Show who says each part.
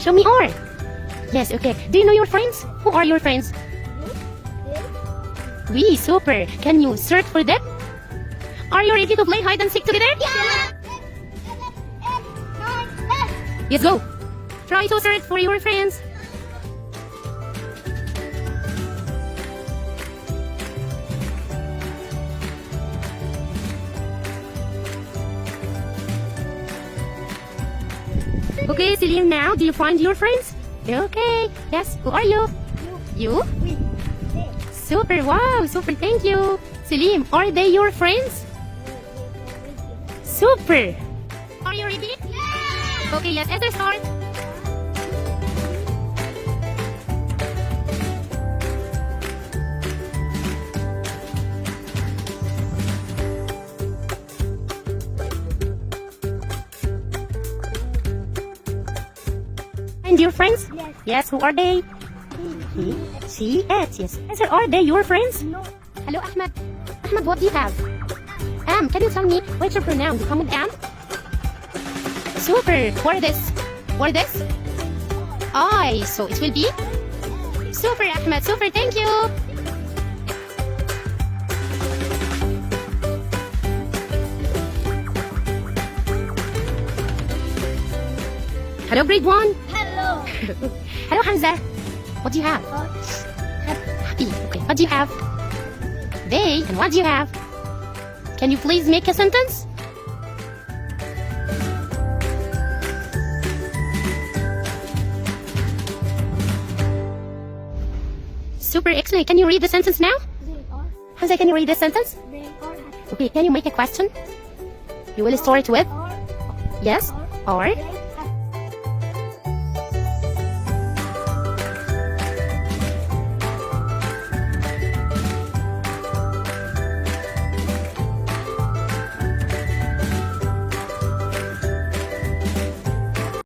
Speaker 1: Show me are. Yes, okay. Do you know your friends? Who are your friends? We, super. Can you search for them? Are you ready to play hide and seek together?
Speaker 2: Yeah.
Speaker 1: Let's go. Try to search for your friends. Okay, Selim, now do you find your friends? Okay. Yes. Who are you? You? Super. Wow. Super. Thank you. Selim, are they your friends? Super. Are you ready?
Speaker 2: Yeah.
Speaker 1: Okay, let's enter start. And your friends?
Speaker 2: Yes.
Speaker 1: Yes, who are they? He, she, it. Yes. Answer, are they your friends?
Speaker 2: No.
Speaker 1: Hello, Ahmed. Ahmed, what do you have? Can you tell me what's your pronoun? Come with am? Super. What this? What this? I. So it will be? Super, Ahmed. Super. Thank you. Hello, grade 1.
Speaker 2: Hello.
Speaker 1: Hello, Hamza. What do you have? Happy. Okay. What do you have? They. And what do you have? Can you please make a sentence? Super excellent. Can you read the sentence now?
Speaker 2: They are.
Speaker 1: Hamza, can you read the sentence?
Speaker 2: They are happy.
Speaker 1: Okay. Can you make a question? You will start with
Speaker 2: Are.
Speaker 1: yes or
Speaker 2: They